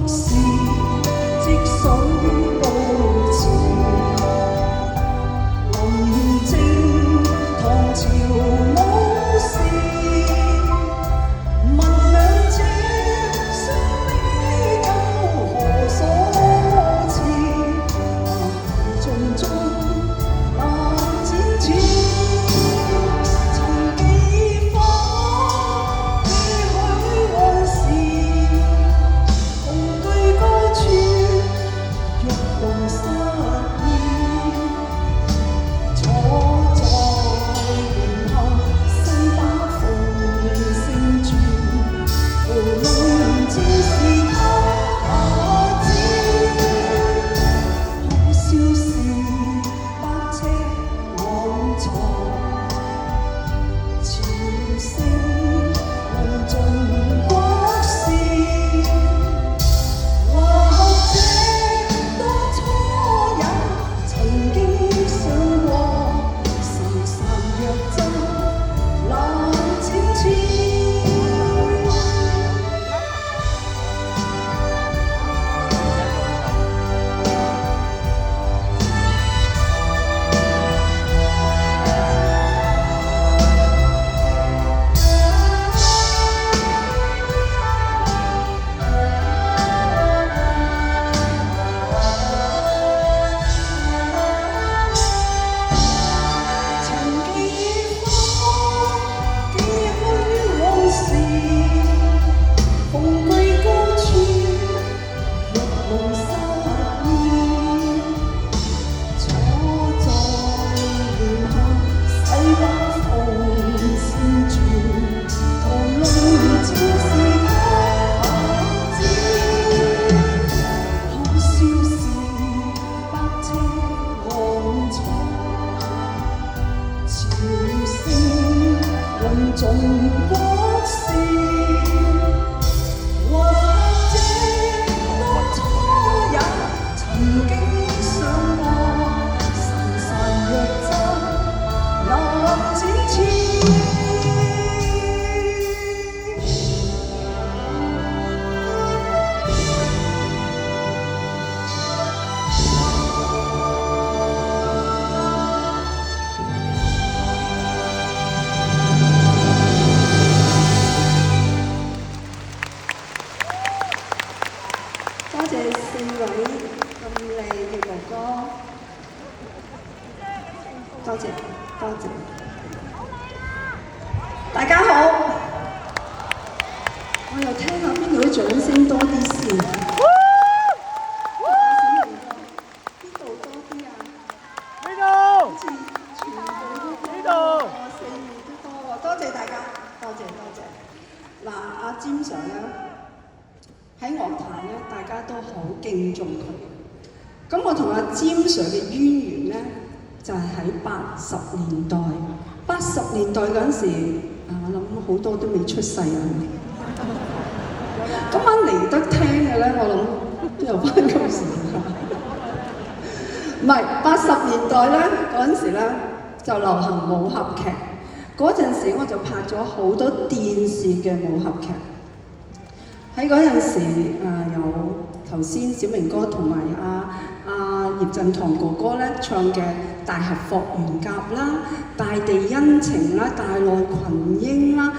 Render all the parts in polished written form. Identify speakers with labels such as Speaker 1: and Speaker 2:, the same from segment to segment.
Speaker 1: 是積水高潮，林靜唐朝武士，問兩者相比較何所似？盡中那展翅，曾記訪幾許往事，共對高處，玉皇失意，坐在簾後，西打鳳聲轉，胡弄正是他知，可笑是百尺往床，潮聲論盡國事，或者當初也曾經想過，潺潺若真冷展翅。曾記訪幾許往事，共對高處，玉皇失意，坐在簾後，西打鳳聲轉，屠龍正是他知，可笑是百尺往床，潮聲論盡國事，或者當初也曾經想過，潺潺若真冷展翅。多謝四位咁靚嘅哥哥，多謝多謝。大家好，我又聽下邊度啲掌聲多啲先。邊度多啲啊？好似全部都多喎，四面都多喎。多謝大家，多謝多謝。嗱，阿詹 Sir 咧。喺樂壇咧，大家都好敬重佢。咁我同阿詹 Sir 嘅淵源咧，就係喺80年代。80年代嗰陣時，我諗好多都未出世啊。咁啱嚟得聽嘅咧，我諗都有翻咁時間。唔係80年代咧，嗰陣時咧就流行武俠劇。嗰陣時我就拍咗好多電視嘅武俠劇。喺嗰陣時，有頭先小明哥同埋葉振棠哥哥咧唱嘅《大俠霍元甲》啦，《大地恩情》啦，《大內群英》啦，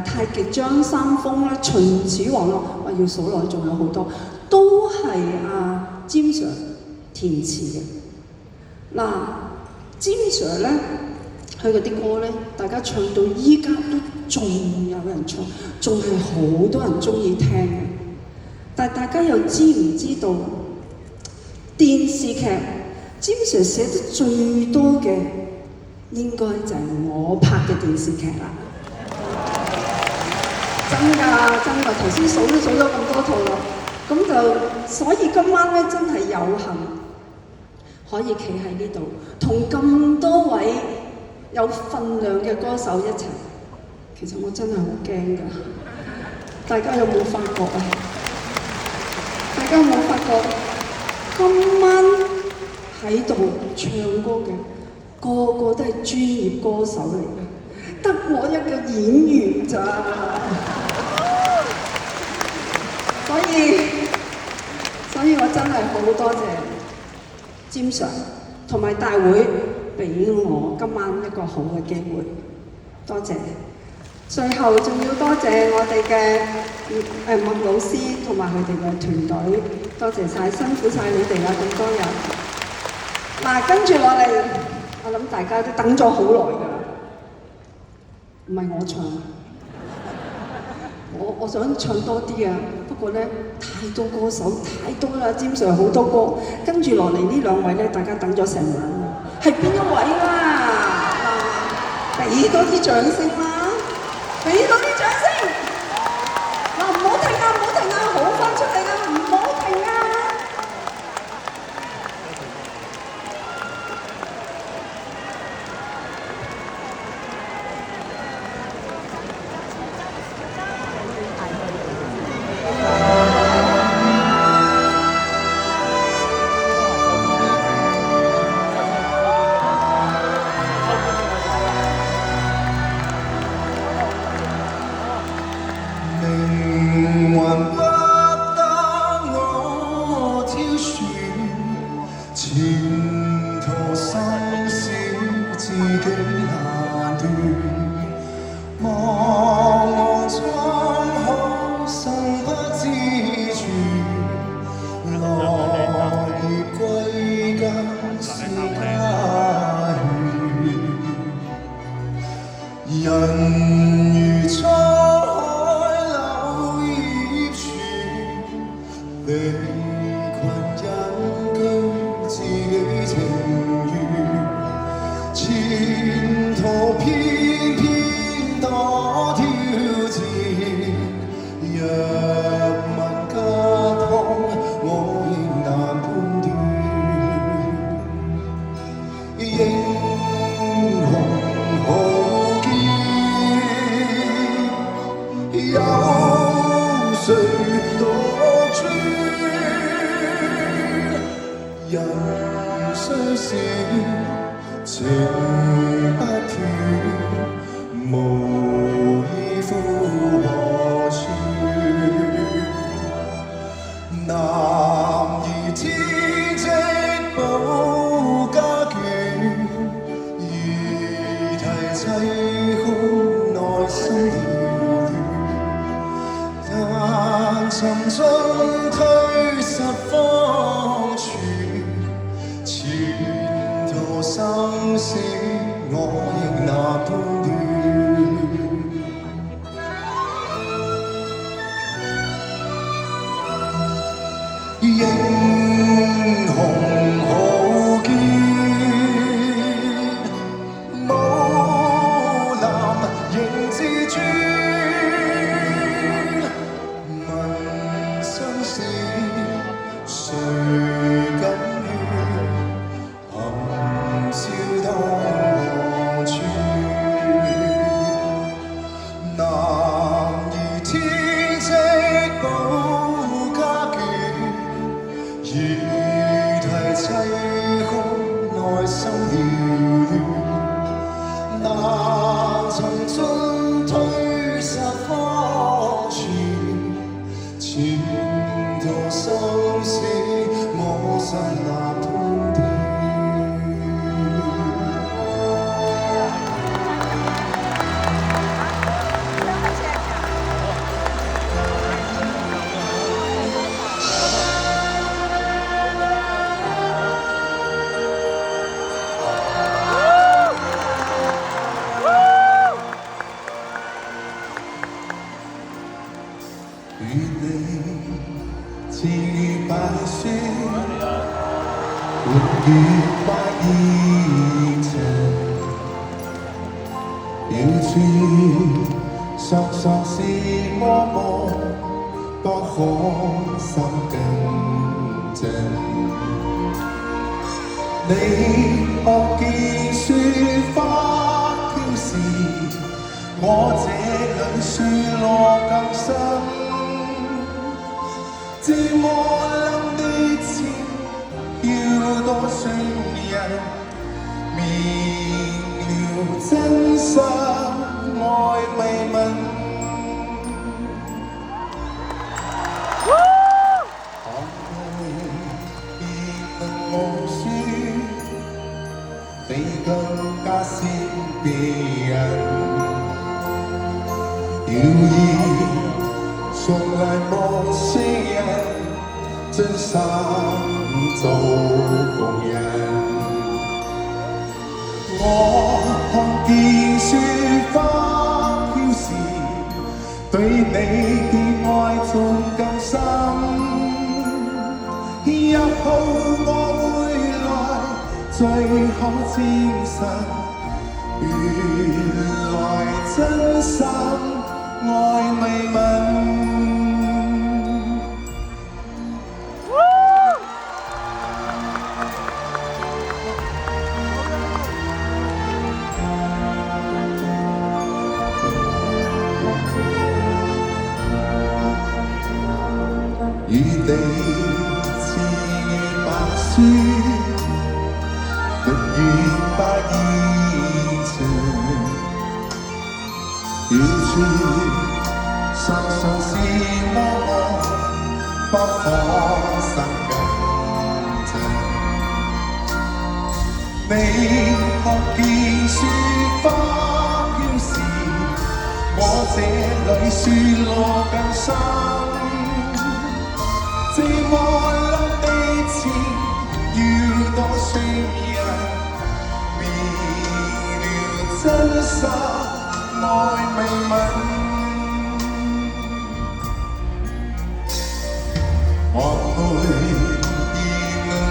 Speaker 1: 太極張三豐啦，《秦始皇》咯，我要數落仲有好多，都係詹 Sir 填詞嘅。嗱，詹 Sir 咧，佢嗰啲歌咧，大家唱到依家都仲有人唱，仲係好多人中意聽嘅。但係大家又知唔知道電視劇詹 Sir 寫得最多嘅應該就係我拍嘅電視劇啦。真㗎真㗎，頭先數都數咗咁多套啦。咁就所以今晚咧真係有幸可以企喺呢度，同咁多位有份量嘅歌手一齊。其實我真係好驚㗎，大家有冇發覺啊？大家有冇發覺今晚喺度唱歌嘅個個都係專業歌手嚟嘅，得我一個演員咋？所以真係好多謝詹 Sir 同埋大會俾我今晚一個好嘅機會，多謝。最後仲要多謝我哋嘅麥老師同埋佢哋嘅團隊，多謝晒，辛苦晒你哋啦咁多人。嗱，跟住落嚟，我諗大家都等咗好耐㗎啦，唔係我唱，我想唱多啲啊，不過咧太多歌手太多啦，詹 Sir 好多歌，跟住落嚟呢兩位咧，大家等咗成晚啦，係邊一位啦？俾多啲掌聲啦！俾多啲掌聲！嗱，唔好停啊，唔好停啊，好翻出嚟啊，唔好停啊！
Speaker 2: 謠言從來無需人，真心做共人。我看見雪花飄時，對你的愛仲更深。日後我會來最後證實，原來真心愛未泯。與地似白雪，永遠不依存。要說常常是麼麼，不可生更近。你看見雪花飄時，我這裏雪落更深。這愛落地前，要多少人變了真實愛未泯。我會現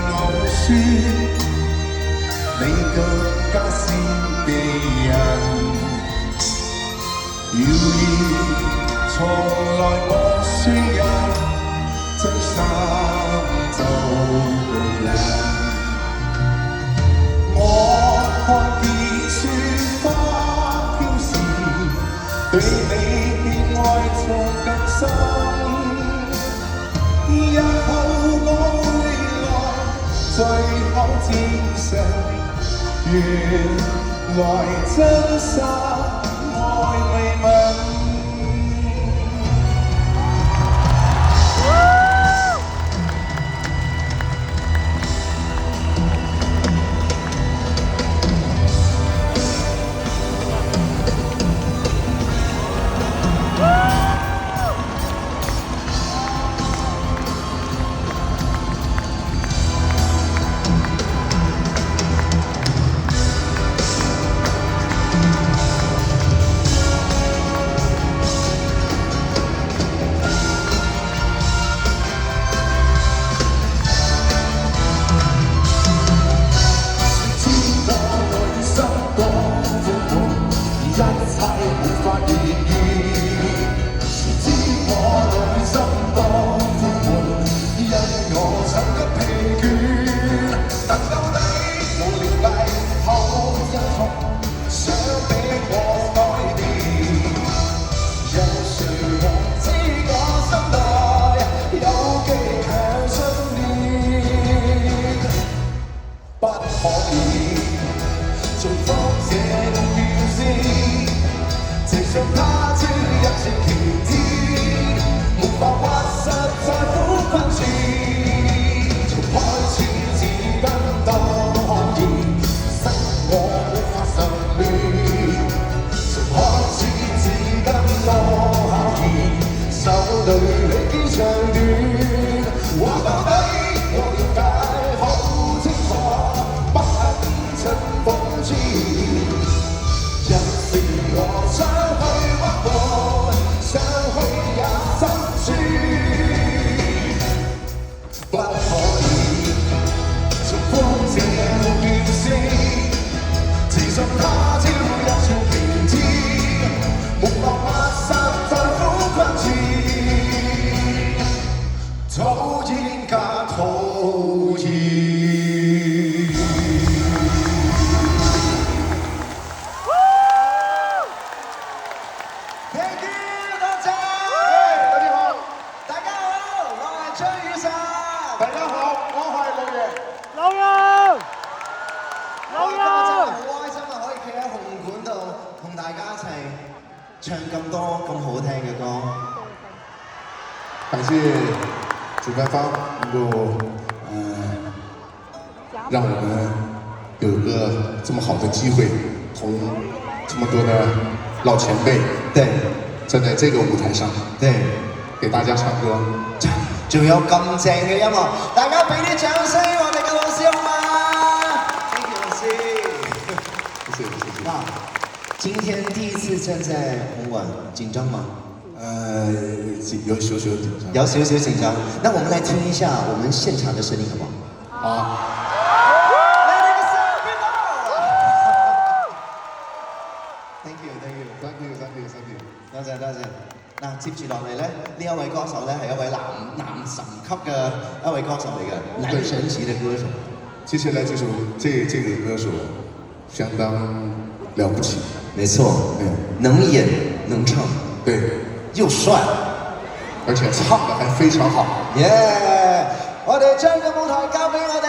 Speaker 2: 流雪，你更加是別人。謠言從來無宣人。真心做共人，我看見雪花飄時，對你的愛仲更深。日後我會來最後證實，原來真心愛未泯。
Speaker 3: 唱咁多咁好聽嘅歌。
Speaker 2: 感謝主辦方能夠讓我們有一個這麼好的機會，同這麼多的老前輩，
Speaker 3: 對，
Speaker 2: 站在這個舞台上，
Speaker 3: 對，
Speaker 2: 給大家唱歌。
Speaker 3: 仲有咁正嘅音樂，大家俾啲掌聲我哋嘅老師好嗎？Thank you，老師。
Speaker 2: 謝謝，謝謝。
Speaker 3: 哇，今天第一次站在紅館，緊張嗎？
Speaker 2: 有少少緊張。
Speaker 3: 有少少緊張。那我們來聽一下我們現場的聲音，好不好？
Speaker 2: 好。
Speaker 3: Thank you，Thank you，Thank
Speaker 2: you，Thank you，
Speaker 3: 多謝多謝。嗱，接住落嚟咧，呢一位歌手咧係一位男神級嘅一位歌手嚟嘅，男神級嘅歌手。
Speaker 2: 接下來這個歌手相當了不起。
Speaker 3: 沒錯，能演能唱，
Speaker 2: 對，
Speaker 3: 又帥，
Speaker 2: 而且唱得還非常好。
Speaker 3: 耶！我哋將個舞台交俾我哋。